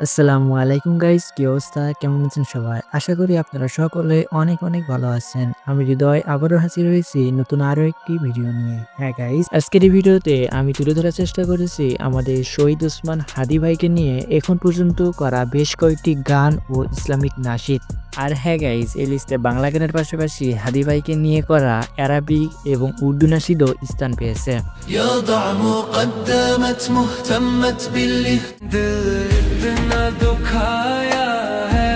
আসসালামু আলাইকুম গাইস, কি অবস্থা? কেমন আছেন সবাই? আশা করি আপনারা সকলে অনেক অনেক ভালো আছেন। আমি হৃদয় আবারও হাজির হয়েছি নতুন আরো একটি ভিডিও নিয়ে। হ্যাঁ গাইস, আজকের এই ভিডিওতে আমি তুলে ধরার চেষ্টা করেছি আমাদের শহীদ ওসমান হাদী ভাইকে নিয়ে এখন পর্যন্ত করা বেশ কয়েকটি গান ও ইসলামিক নাশিদ। আর হ্যাঁ গাইস, এই লিস্টে বাংলা গানের পাশাপাশি হাদী ভাইকে নিয়ে করা অ্যারাবিক এবং উর্দু নাশিদও স্থান পেয়েছে। يضع مقدمة مهتمة باللي دردنا दुखाया है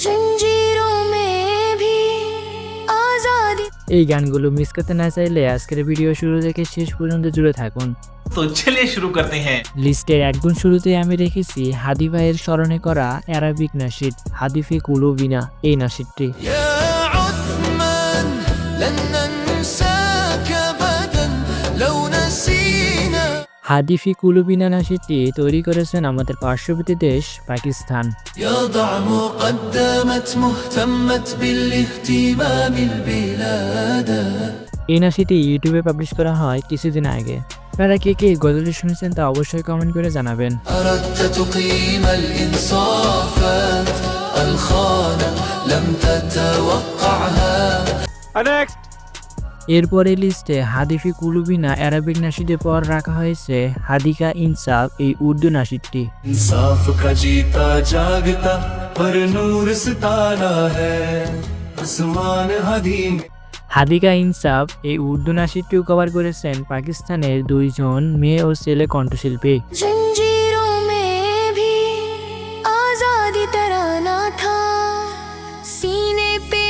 जंजीरों में भी आजादी। এই গানগুলো মিস করতে না চাইলে আজকের ভিডিও শুরু থেকে শেষ পর্যন্ত জুড়ে থাকুন। तो चलिए शुरू करते हैं। লিস্টের একগুণ শুরুতে আমি রেখেছি হাদী ভাইয়ের স্মরণে করা অ্যারাবিক নাশিদ হাদিফি কুলুবিনা এই নাশিদটি। يا عثمان لن ننساك أبدا لو نسينا হাদিফি কুলুবিনা নাশিদটি তৈরি করেছেন আমাদের পার্শ্ববর্তী দেশ পাকিস্তান। يضع مقدمة مهتمة بالاهتمام البلاد এই নাশিদটি ইউটিউবে পাবলিশ করা হয় কিছুদিন আগে। আপনারা কে কে গজলটি শুনেছেন তা অবশ্যই কমেন্ট করে জানাবেন। أردت تقيم الإنصاف الخانة لم تتوقعها এরপরে লিস্টে হাদিফি কুলুবিনা অ্যারাবিক নাশিদের পর রাখা হয়েছে হাদিকা ইনসাফ এই উর্দু নাশিদটি। इंसाफ का जीता जागता पर नूर सितारा है आसमान हदीम হাদিকা ইনসাফ এই উর্দু নাশিদটিও কভার করেছেন পাকিস্তানের দুইজন মেয়ে ও ছেলে কণ্ঠশিল্পী। जंजीरों में भी आजादी तराना था सीने पे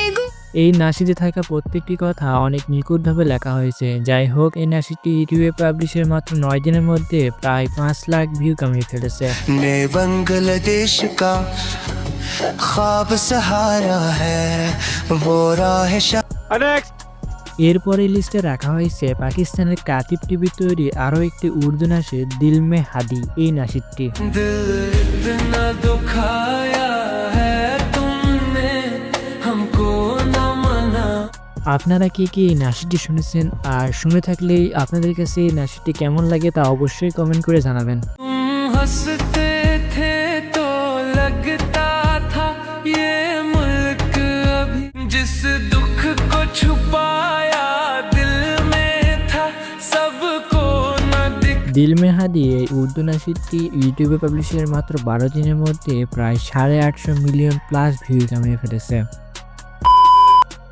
এই নাশিদে থাকা প্রত্যেকটি কথা অনেক নিখুঁতভাবে লেখা হয়েছে। যাই হোক, এই নাশিদটি ইউটিউবে পাবলিশের মাত্র 9 দিনের মধ্যে প্রায় 5 লাখ ভিউ কামিয়ে ফেলেছে। ने बांग्लादेश का ख्वाब सहारा है वो राह এরপরে লিস্টে রাখা হয়েছে পাকিস্তানের কাতিব টিভি তৈরি আরও একটি উর্দু নাশিদ দিল মে হাদি এই নাশিদটি। दिल इतना दुखाया है तुमने हमको न मना আপনারা কে কে এই নাশিদটি শুনেছেন আর শুনে থাকলে আপনাদের কাছে এই নাশিদটি কেমন লাগে তা অবশ্যই কমেন্ট করে জানাবেন। तुम हंसते थे तो लगता था ये मुल्क अभी जिस दुख को छुपाया दिल में था सबको न दिख দিল মে হাদি এই উর্দু নাশিদটি ইউটিউবে পাবলিশের মাত্র 12 দিনের মধ্যে প্রায় 850 মিলিয়ন প্লাস ভিউ কামিয়ে ফেলেছে।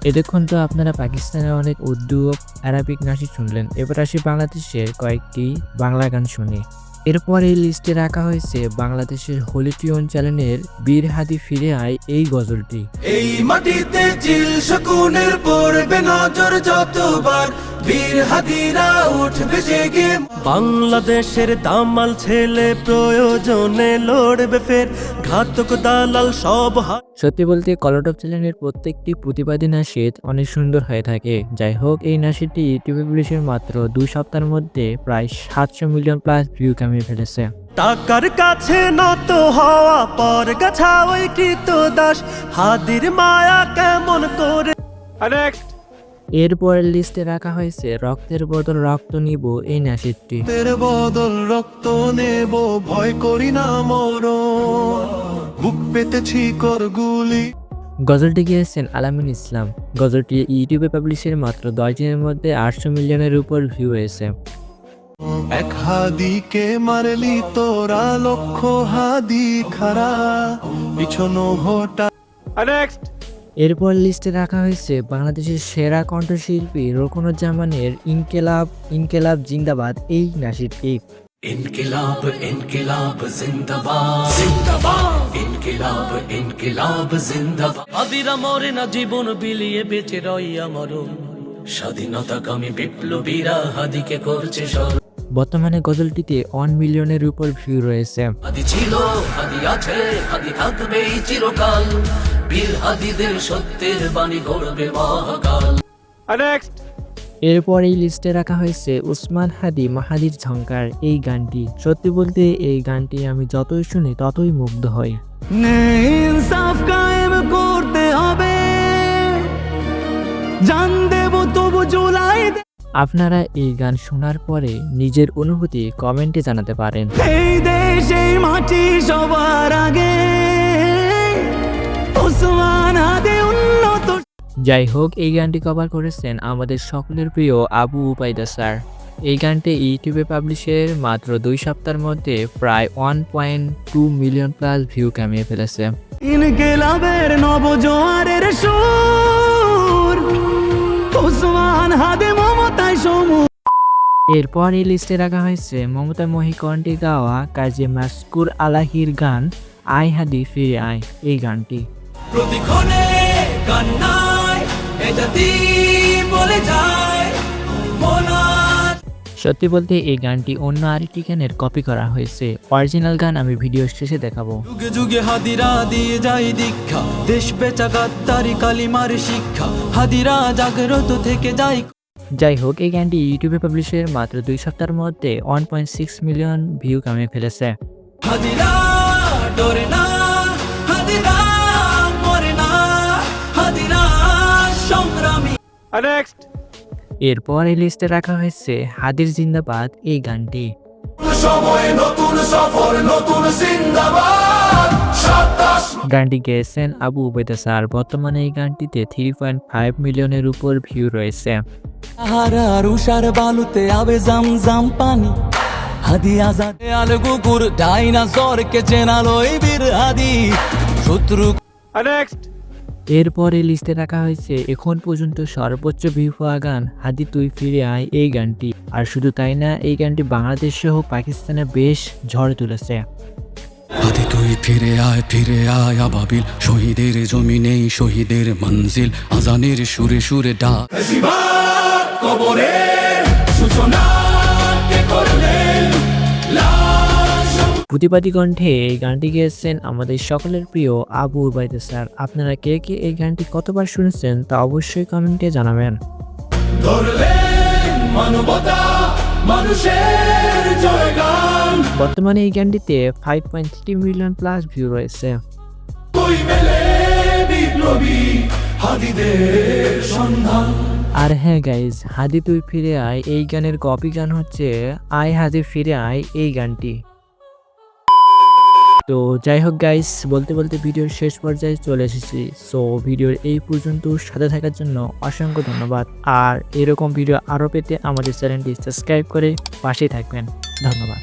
এতক্ষণ তো আপনারা পাকিস্তানের অনেক উর্দু ও অ্যারাবিক নাশিদ শুনলেন, এবার আসি বাংলাদেশের কয়েকটি বাংলা গান শুনি। এরপর এই লিস্টে রাখা হয়েছে বাংলাদেশের হোলি টিউন চ্যানেলের বীর হাদি ফিরে আয় এই গজলটি। এই মাটিতে চিল শকুনের পড়বে নজর যতবার বীর হাদিরা উঠবে জেগে বাংলাদেশের দামাল ছেলে প্রয়োজনে লড়বে ফের ঘাতক দালাল সব সত্যি বলতে কলটপ চ্যানেলের প্রত্যেকটি প্রতিবাদী নাশিদ অনেক সুন্দর হয়ে থাকে। যাই হোক, এই নাশিদটি ইউটিউবে পাবলিশের মাত্র 2 সপ্তাহের মধ্যে প্রায় 700 মিলিয়ন প্লাস ভিউ কামিয়ে ফেলেছে। টাকার কাছে নত হওয়া পর গাছা ওই কৃত দাস হাদির মায়া কেমন করে এরপরের লিস্টে রাখা হয়েছে রক্তের বদল রক্ত নিব এই নাশিদটি। তের বদল রক্ত নেব ভয় করি না মরণ বুক পেতেছি কর গুলি গজলটি গিয়েছেন আলামিন ইসলাম। গজলটি ইউটিউবে পাবলিশের মাত্র 10 দিনের মধ্যে 800 মিলিয়নের উপর ভিউ হয়েছে। এক হাদিকে মারলি তোরা লক্ষ হাদি খারা পিছনো হোটা এরপর লিস্টে রাখা হয়েছে বাংলাদেশের সেরা কণ্ঠশিল্পী রোকনুজ্জামানের ইনকেলাব ইনকেলাব জিন্দাবাদ এই নাশিদটি। ইনকিলাব ইনকিলাব জিন্দাবাদ জিন্দাবাদ ইনকিলাব ইনকিলাব জিন্দাবাদ আদিরা মরে না জীবন বিলিয়ে বেঁচে রই আমরণ স্বাধীনতাকামী বিপ্লবীরা হাদিকে করছে স্মরণ বর্তমানে গজলটিতে 1 মিলিয়নের উপর ভিউ রয়েছে। হাদি ছিল হাদি আছে হাদি থাকবে চিরকাল বীর হাদিদের সত্যের বাণী গড়বে মহাকাল এরপর এই লিস্টে রাখা হয়েছে উসমান হাদি মাহাদির ঝংকার এই গানটি। সত্যি বলতে এই গানটি আমি যতই শুনি ততই মুগ্ধ হই। ইনসাফ কায়েম করতে হবে জান দেব তবু জুলাই আপনারা এই গান শোনার পরে নিজের অনুভূতি কমেন্টে জানাতে পারেন। এই দেশ এই মাটি সবার আগে ওসমান হাদি উন্নত। যাই হোক, এই গানটি কভার করেছেন আমাদের সকলের প্রিয় আবু উবাইদা স্যার। এই গানটি ইউটিউবে পাবলিশের মাত্র 2 সপ্তাহের মধ্যে প্রায় 1.2 মিলিয়ন প্লাস ভিউ কামিয়ে ফেলেছে। ইনকিলাবের নবজোয়ারের সুর ওসমান হাদি মমতায় সমু। এরপর এই লিস্টে রাখা হয়েছে মমতা মহিকণ্ঠে গাওয়া কাজী মাসকুর আলাহির গান আই হাদি ফিরে আয়। এই গানটি প্রতিক্ষণে কান্নায় এ জাতি বলে যায় মোনা। সত্যি বলতে এই গানটি অন্য আরেকটি গানের কপি করা হয়েছে। অরিজিনাল গান আমি ভিডিও শেষে দেখাবো। যুগে যুগে হাদিরা দিয়ে যায় দীক্ষা, দেশ বেচা গাদ্দারি কালিমার শিক্ষা, হাদিরা জাগ্রত থেকে যায়। যাই হোক, এই গানটি ইউটিউবে পাবলিশের মাত্র 2 সপ্তাহের মধ্যে 1.6 মিলিয়ন ভিউ কামিয়ে ফেলেছে। হাদিরা ডরে না, হাদিরা মরে না, হাদিরা সংগ্রামী। এরপর এই লিস্টে রাখা হয়েছে হাদির জিন্দাবাদ। এই গানটি সময় নতুন সফর নতুন জিন্দাবাদ। গানটি গেয়েছেন আবু উবাইদা স্যার। বর্তমানে এই গানটিতে 3.5 মিলিয়নের উপর ভিউ রয়েছে। সাহারার উষার বালুতে আবে জাম পানি, হাদি আজাদে আল কুকুর ডাইনাসরকে চেনালো এই বীর হাদি শত্রু। এরপর এই লিস্টে রাখা হয়েছে এখন পর্যন্ত সর্বোচ্চ ভিউ পাওয়া গান হাদি তুই ফিরে আয়। এই গানটি আর শুধু তাই না, এই গানটি বাংলাদেশ সহ পাকিস্তানে বেশ ঝড় তুলেছে। হাদি তুই ফিরে আয় আবাবিল, শহীদের জমিনে শহীদের মঞ্জিল, আজানের সুরে সুরে ডাক। কবরে সূচনা কে করলেন প্রতিবাদী কণ্ঠে এই গানটি গেয়েছেন আমাদের সকলের প্রিয় আবু উবাইদা স্যার। আপনারা কে কে এই গানটি কতবার শুনেছেন তা অবশ্যই কমেন্টে জানাবেন। ধরলেন মানবতা মানুষের জয়গান। বর্তমানে এই গানটিতে 5.3 মিলিয়ন প্লাস ভিউ রয়েছে। তুই মেলে বিপ্লবী হাদিদের সন্ধান। আর হ্যাঁ গাইজ, হাদি তুই ফিরে আয় এই গানের কপি গান হচ্ছে আয় হাদি ফিরে আয় এই গানটি। তো যাই হোক গাইস, বলতে বলতে ভিডিওর শেষ পর্যায়ে চলে এসেছি। সো ভিডিওর এই পর্যন্ত সাথে থাকার জন্য অসংখ্য ধন্যবাদ। আর এরকম ভিডিও আরও পেতে আমাদের চ্যানেলটি সাবস্ক্রাইব করে পাশেই থাকবেন। ধন্যবাদ।